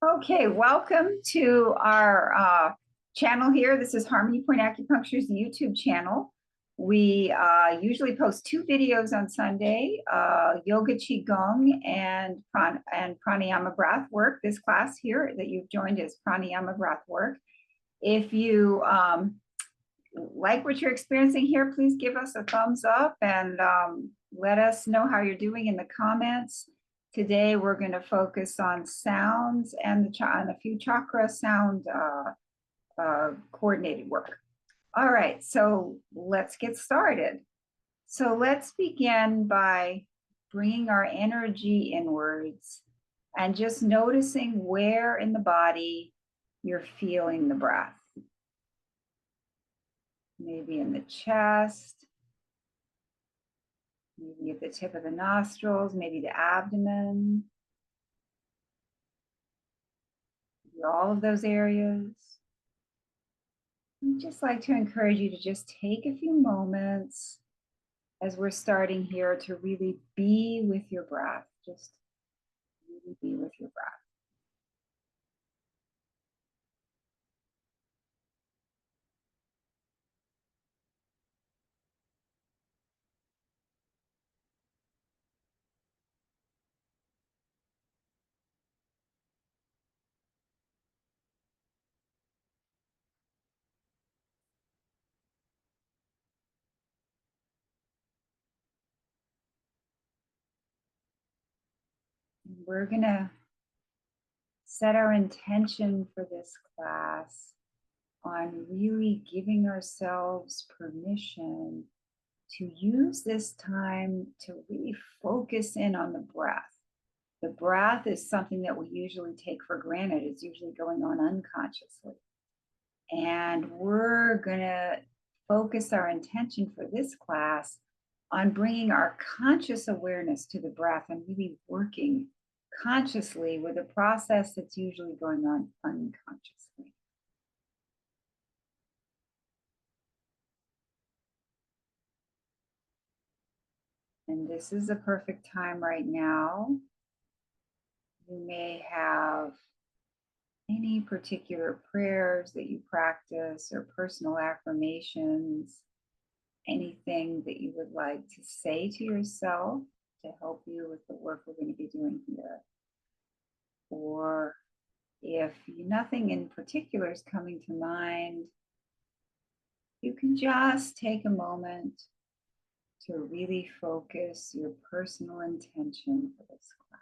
Okay, welcome to our channel here. This is Harmony Point Acupuncture's YouTube channel. We usually post two videos on Sunday, Yoga Qigong and Pranayama breath work. This class here that you've joined is Pranayama breath work. If you like what you're experiencing here, please give us a thumbs up and let us know how you're doing in the comments. Today, we're going to focus on sounds and a few chakra sound coordinated work. All right, so let's get started. So let's begin by bringing our energy inwards and just noticing where in the body you're feeling the breath. Maybe in the chest, maybe at the tip of the nostrils, maybe the abdomen. All of those areas. I'd just like to encourage you to just take a few moments as we're starting here to really be with your breath. Just really be with your breath. We're going to set our intention for this class on really giving ourselves permission to use this time to really focus in on the breath. The breath is something that we usually take for granted. It's usually going on unconsciously. And we're going to focus our intention for this class on bringing our conscious awareness to the breath and really working consciously with a process that's usually going on unconsciously. And this is a perfect time right now. You may have any particular prayers that you practice or personal affirmations, anything that you would like to say to yourself to help you with the work we're going to be doing here. Or if nothing in particular is coming to mind, you can just take a moment to really focus your personal intention for this class.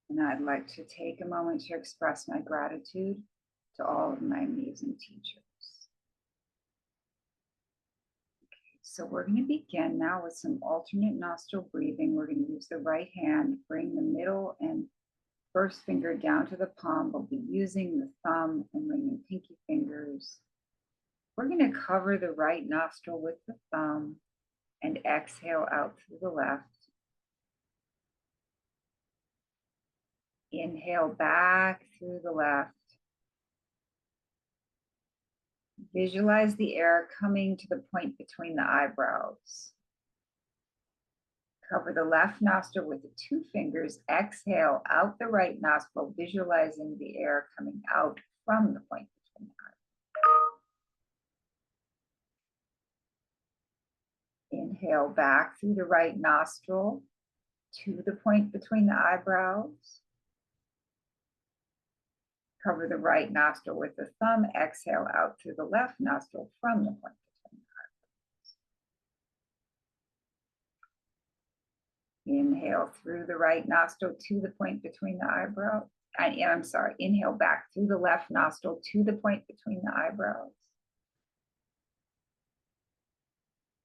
And I'd like to take a moment to express my gratitude to all of my amazing teachers. So we're going to begin now with some alternate nostril breathing. We're going to use the right hand, bring the middle and first finger down to the palm. We'll be using the thumb and ring and pinky fingers. We're going to cover the right nostril with the thumb and exhale out through the left. Inhale back through the left. Visualize the air coming to the point between the eyebrows. Cover the left nostril with the two fingers. Exhale out the right nostril, visualizing the air coming out from the point between the eyebrows. Inhale back through the right nostril to the point between the eyebrows. Cover the right nostril with the thumb. Exhale out through the left nostril from the point between the eyebrows. Inhale through the right nostril to the point between the eyebrows. Inhale back through the left nostril to the point between the eyebrows.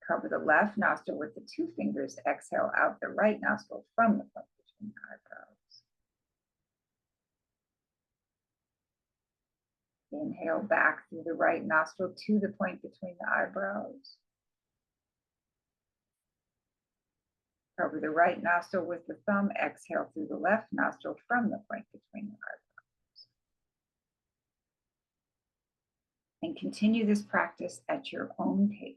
Cover the left nostril with the two fingers. Exhale out the right nostril from the point between the eyebrows. Inhale back through the right nostril to the point between the eyebrows. Cover the right nostril with the thumb. Exhale through the left nostril from the point between the eyebrows. And continue this practice at your own pace.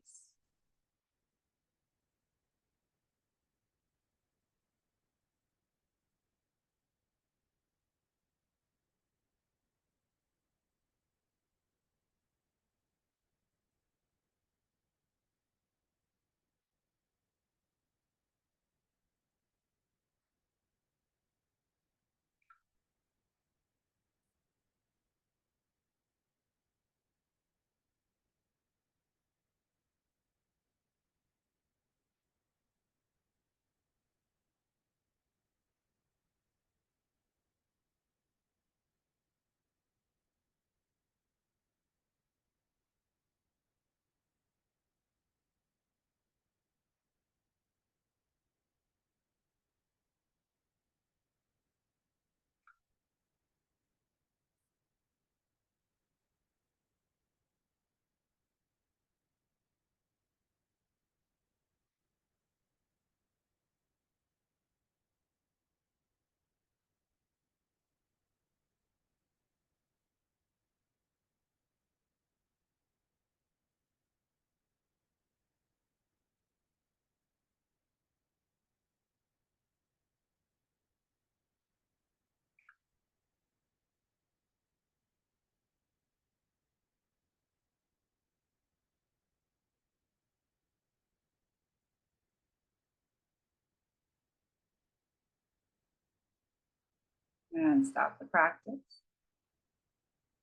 And stop the practice.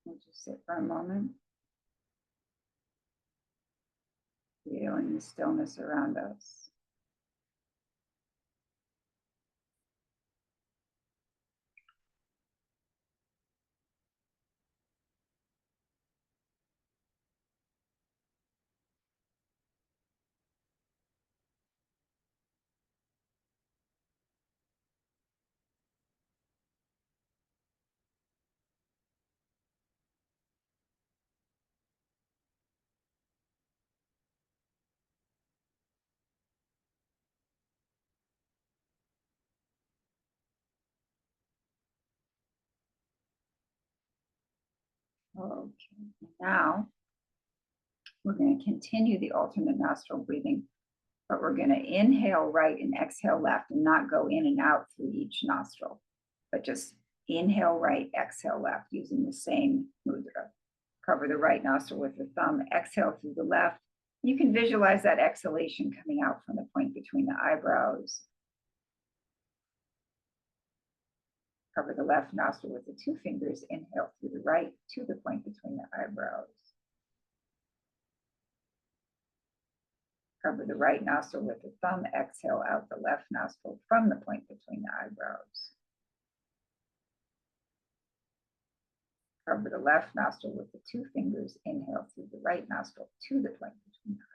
We'll just sit for a moment, feeling the stillness around us. Okay, now we're going to continue the alternate nostril breathing, but we're going to inhale right and exhale left and not go in and out through each nostril, but just inhale right, exhale left using the same mudra. Cover the right nostril with the thumb, exhale through the left. You can visualize that exhalation coming out from the point between the eyebrows. Cover the left nostril with the two fingers, inhale through the right to the point between the eyebrows. Cover the right nostril with the thumb, exhale out the left nostril from the point between the eyebrows. Cover the left nostril with the two fingers, inhale through the right nostril to the point between the eyebrows.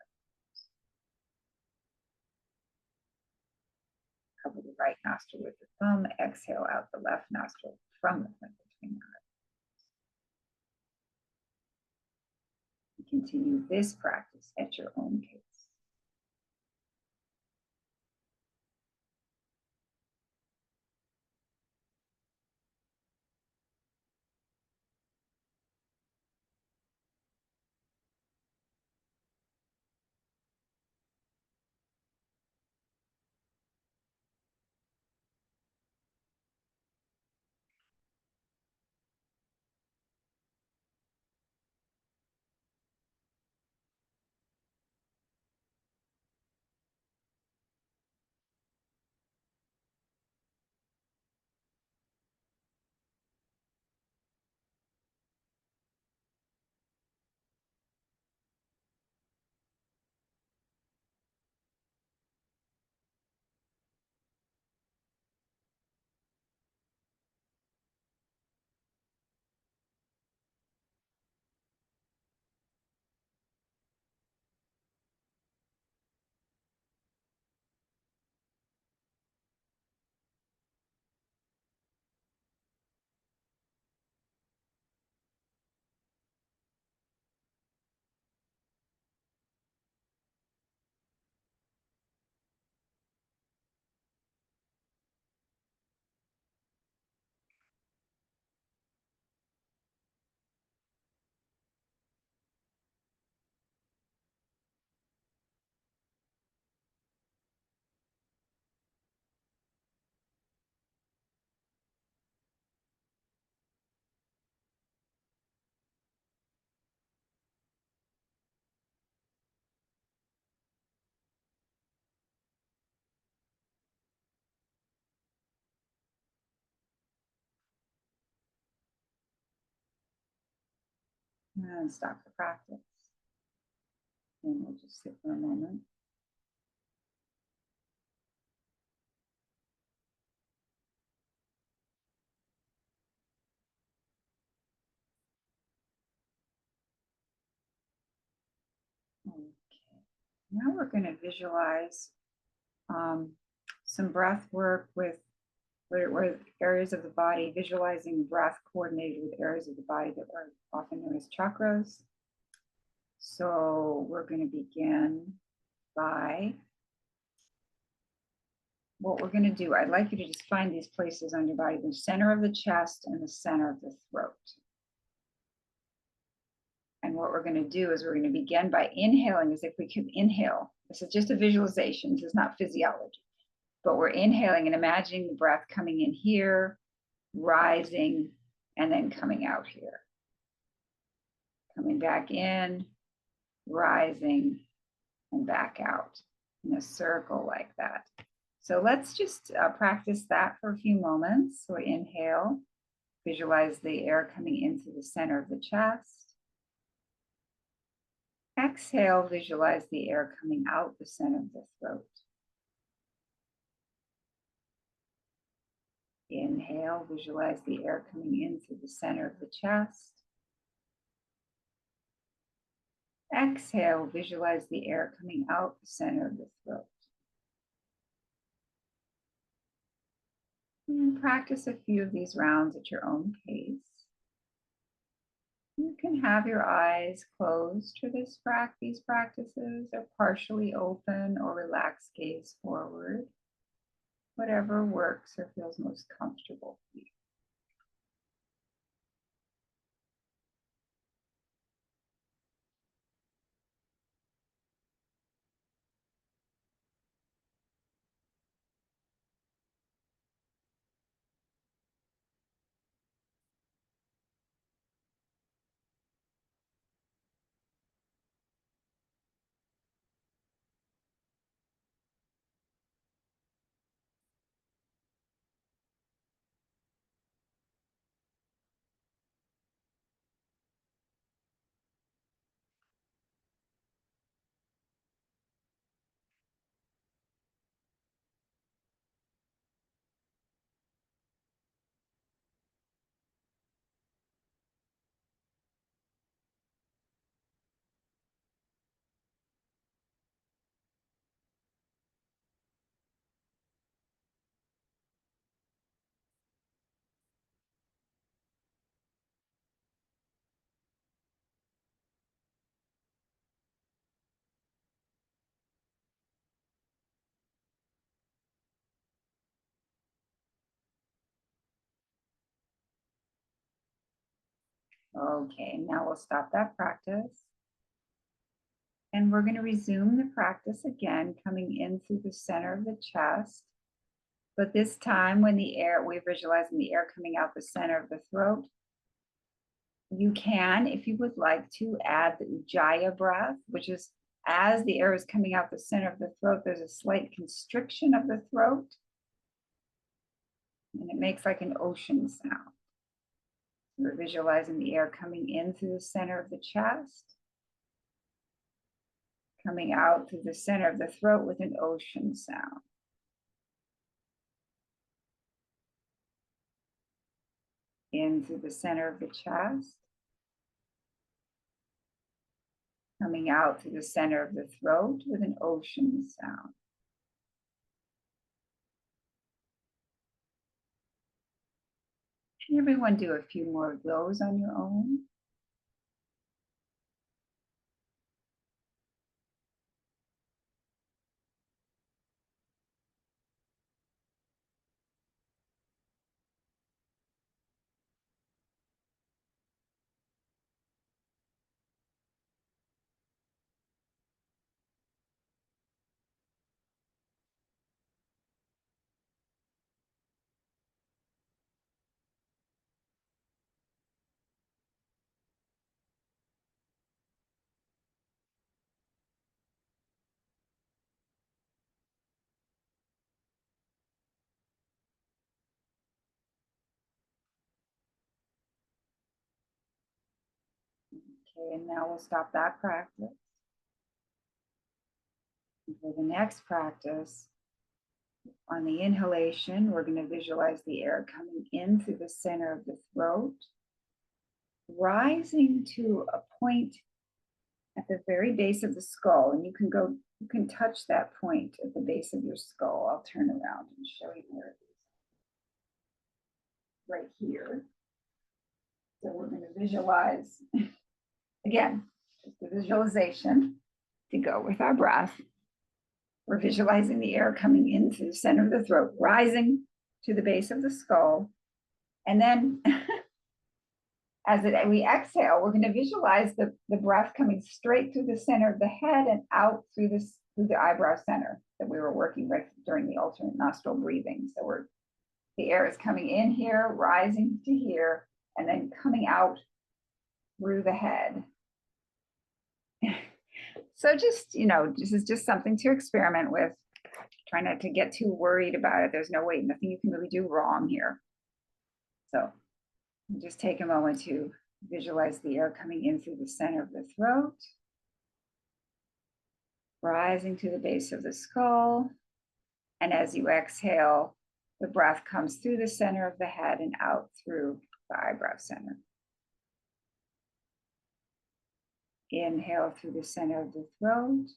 Cover the right nostril with the thumb, exhale out the left nostril from the point between the eyebrows. Continue this practice at your own pace. And stop the practice. And we'll just sit for a moment. Okay. Now we're going to visualize some breath work with where areas of the body, visualizing breath coordinated with areas of the body that are often known as chakras. So we're going to begin by what we're going to do. I'd like you to just find these places on your body, the center of the chest and the center of the throat. And what we're going to do is we're going to begin by inhaling as if we could inhale. This is just a visualization. This is not physiology. But we're inhaling and imagining the breath coming in here, rising, and then coming out here. Coming back in, rising, and back out in a circle like that. So let's just practice that for a few moments. So inhale, visualize the air coming into the center of the chest. Exhale, visualize the air coming out the center of the throat. Inhale, visualize the air coming into the center of the chest. Exhale, visualize the air coming out the center of the throat. And practice a few of these rounds at your own pace. You can have your eyes closed for these practices, or partially open, or relax gaze forward. Whatever works or feels most comfortable for you. Okay, now we'll stop that practice. And we're going to resume the practice again, coming in through the center of the chest. But this time when we're visualizing the air coming out the center of the throat, you can, if you would like to, add the Ujjayi breath, which is as the air is coming out the center of the throat, there's a slight constriction of the throat. And it makes like an ocean sound. We're visualizing the air coming in through the center of the chest, coming out through the center of the throat with an ocean sound. In through the center of the chest, coming out through the center of the throat with an ocean sound. Can everyone do a few more of those on your own? Okay, and now we'll stop that practice. And for the next practice, on the inhalation, we're going to visualize the air coming in through the center of the throat, rising to a point at the very base of the skull. And you can touch that point at the base of your skull. I'll turn around and show you where it is. Right here. So we're going to visualize, again, just the visualization to go with our breath. We're visualizing the air coming in through the center of the throat, rising to the base of the skull. And then we exhale, we're going to visualize the breath coming straight through the center of the head and out through the eyebrow center that we were working with during the alternate nostril breathing. So the air is coming in here, rising to here, and then coming out through the head. So just, this is just something to experiment with. Try not to get too worried about it. There's nothing you can really do wrong here. So just take a moment to visualize the air coming in through the center of the throat, rising to the base of the skull. And as you exhale, the breath comes through the center of the head and out through the eyebrow center. Inhale through the center of the throat.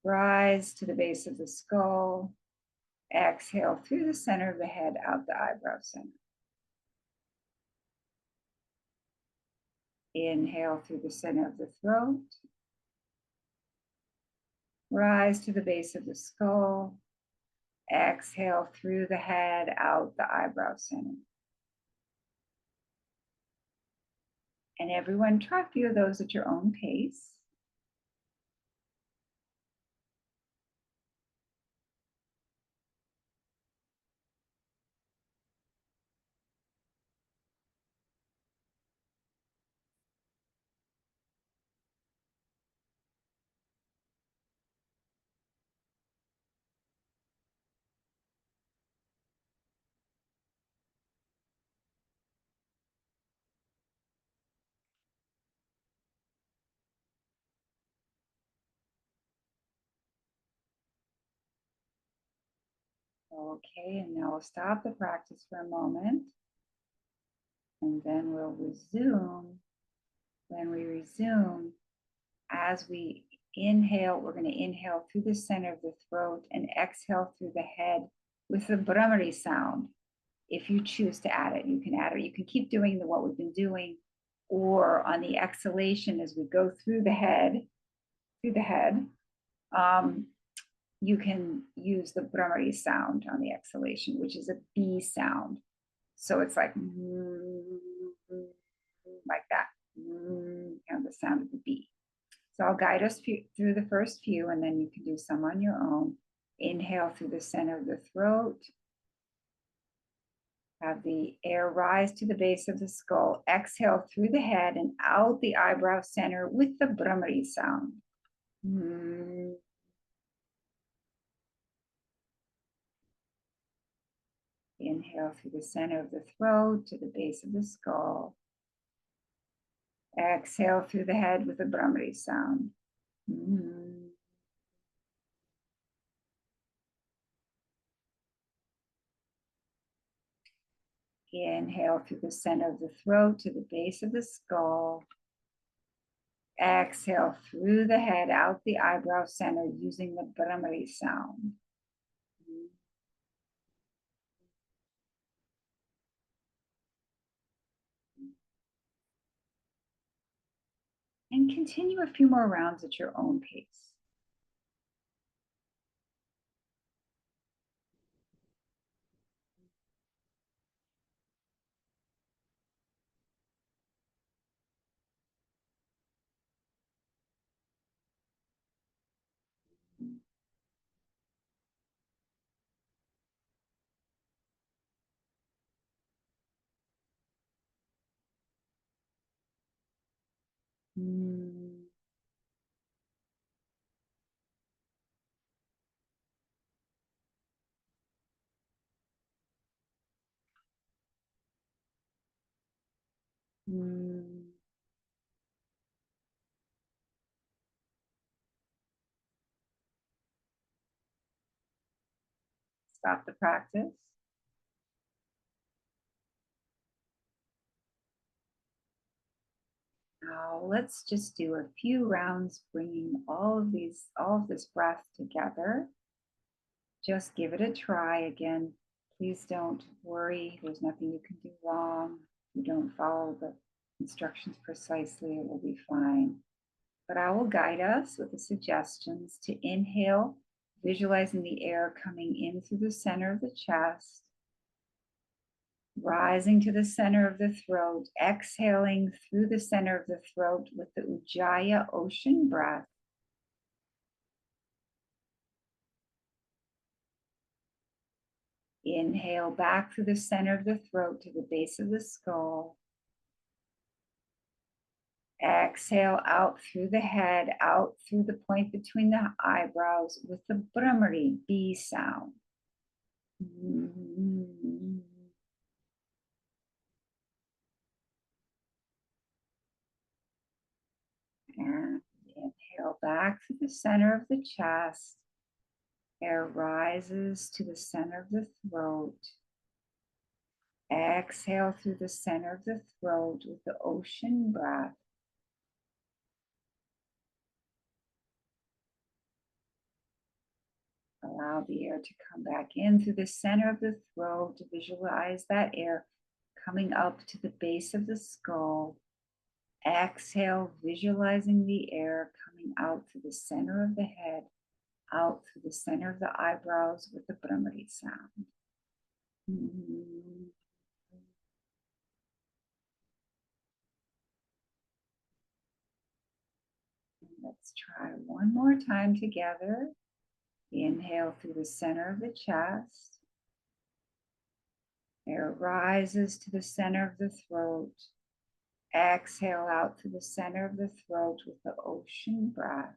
Rise to the base of the skull. Exhale through the center of the head, out the eyebrow center. Inhale through the center of the throat. Rise to the base of the skull. Exhale through the head, out the eyebrow center. And everyone, try a few of those at your own pace. Okay, and now we'll stop the practice for a moment. And then we'll resume. When we resume, as we inhale, we're going to inhale through the center of the throat and exhale through the head with the Brahmari sound. If you choose to add it, you can add it. You can keep doing what we've been doing, or on the exhalation as we go through the head, you can use the Brahmari sound on the exhalation, which is a B sound. So it's like that, kind of the sound of the B. So I'll guide us through the first few, and then you can do some on your own. Inhale through the center of the throat. Have the air rise to the base of the skull. Exhale through the head and out the eyebrow center with the Brahmari sound. Inhale through the center of the throat to the base of the skull. Exhale through the head with the Brahmari sound. Inhale through the center of the throat to the base of the skull. Exhale through the head, out the eyebrow center using the Brahmari sound. And continue a few more rounds at your own pace. stop the practice. Now let's just do a few rounds, bringing all of this breath together. Just give it a try again. Please don't worry. There's nothing you can do wrong. If you don't follow the instructions precisely, it will be fine. But I will guide us with the suggestions to inhale, visualizing the air coming in through the center of the chest, rising to the center of the throat, exhaling through the center of the throat with the Ujjayi ocean breath. Inhale back through the center of the throat to the base of the skull. Exhale out through the head, out through the point between the eyebrows with the Brahmari B sound. And inhale back through the center of the chest. Air rises to the center of the throat. Exhale through the center of the throat with the ocean breath. Allow the air to come back in through the center of the throat. To visualize that air coming up to the base of the skull. Exhale, visualizing the air coming out through the center of the head, out through the center of the eyebrows with the Brahmari sound. Let's try one more time together. Inhale through the center of the chest. Air rises to the center of the throat. Exhale out through the center of the throat with the ocean breath.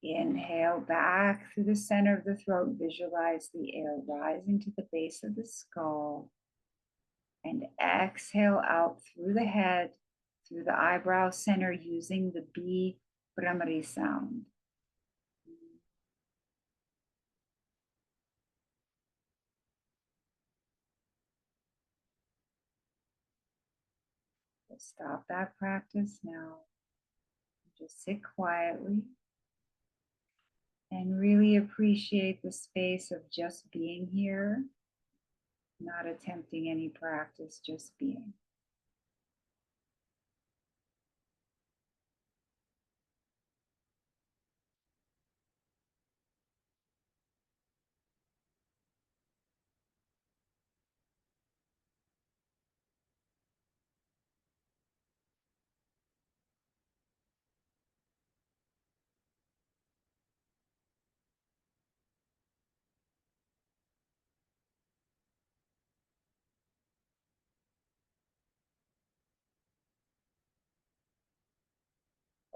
Inhale back through the center of the throat. Visualize the air rising to the base of the skull. And exhale out through the head, through the eyebrow center, using the B Brahmari sound. So stop that practice now. Just sit quietly and really appreciate the space of just being here, not attempting any practice, just being.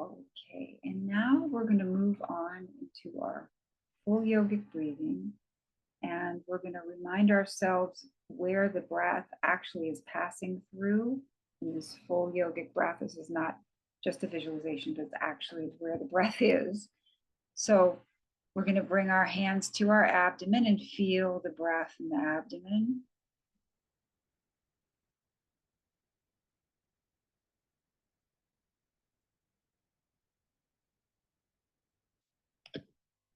Okay, and now we're going to move on into our full yogic breathing, and we're going to remind ourselves where the breath actually is passing through in this full yogic breath. This is not just a visualization, but it's actually where the breath is. So we're going to bring our hands to our abdomen and feel the breath in the abdomen.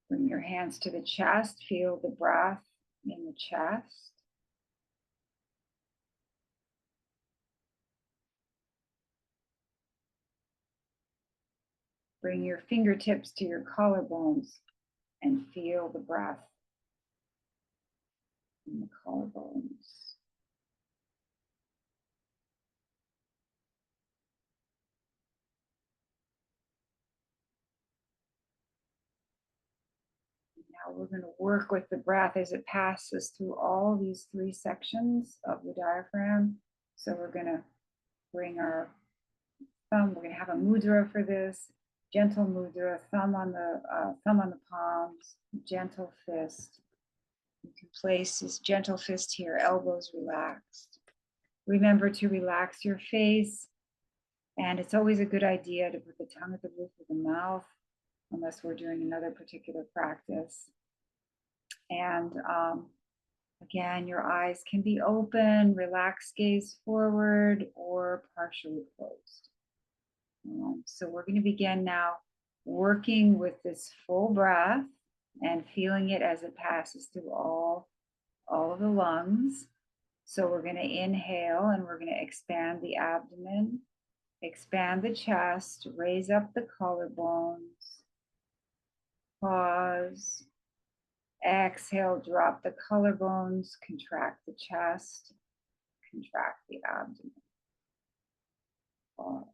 Bring your hands to the chest, feel the breath in the chest. Bring your fingertips to your collarbones and feel the breath in the collarbones. Now we're going to work with the breath as it passes through all these three sections of the diaphragm. So we're going to bring our thumb, we're going to have a mudra for this, gentle mudra, thumb on the palms, gentle fist. You can place this gentle fist here, elbows relaxed. Remember to relax your face, And it's always a good idea to put the tongue at the roof of the mouth, unless we're doing another particular practice. And again, your eyes can be open, relaxed gaze forward, or partially closed. So we're going to begin now working with this full breath and feeling it as it passes through all of the lungs. So we're going to inhale and we're going to expand the abdomen, expand the chest, raise up the collarbones, pause, exhale, drop the collarbones, contract the chest, contract the abdomen, pause.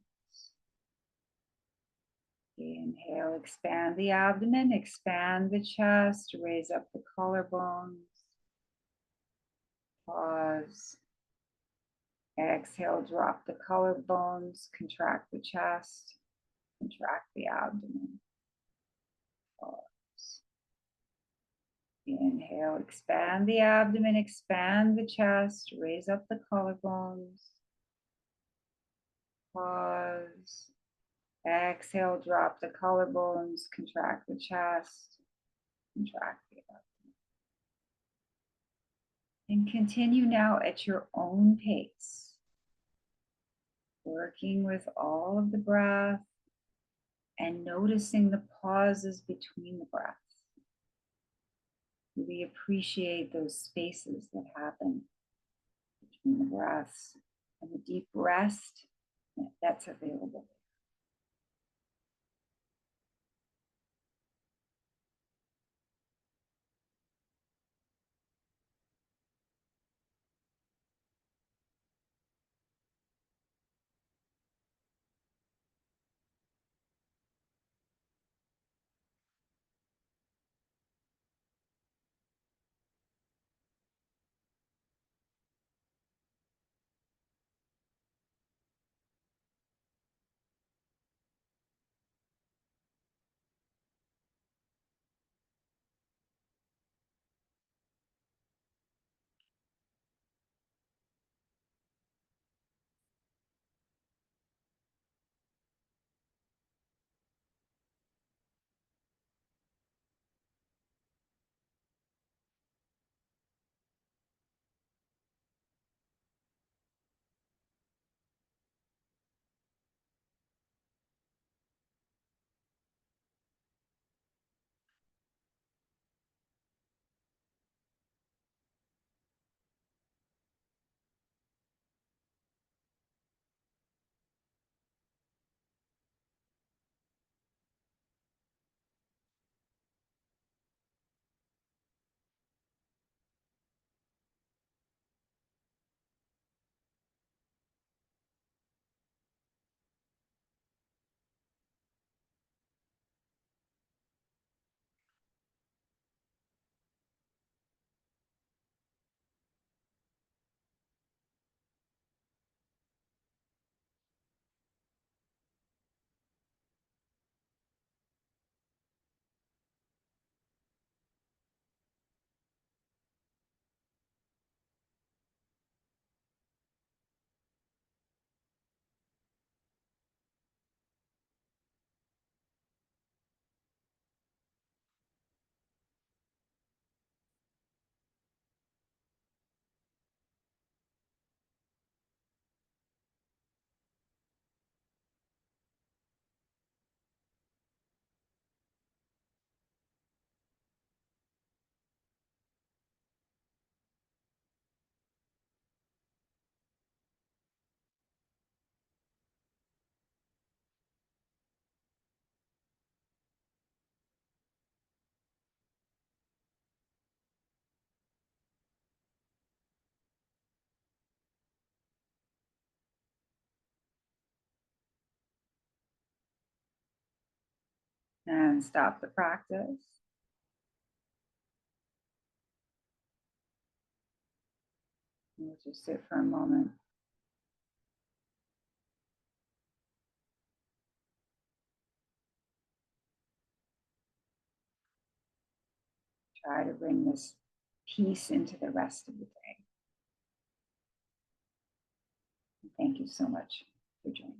Inhale, expand the abdomen, expand the chest, raise up the collarbones, pause. Exhale, drop the collarbones, contract the chest, contract the abdomen, pause. Inhale, expand the abdomen, expand the chest, raise up the collarbones, pause. Exhale, drop the collarbones, contract the chest, contract the abdomen. And continue now at your own pace, working with all of the breath and noticing the pauses between the breaths. We appreciate those spaces that happen between the breaths and the deep rest that's available. And stop the practice. We'll just sit for a moment. Try to bring this peace into the rest of the day. Thank you so much for joining.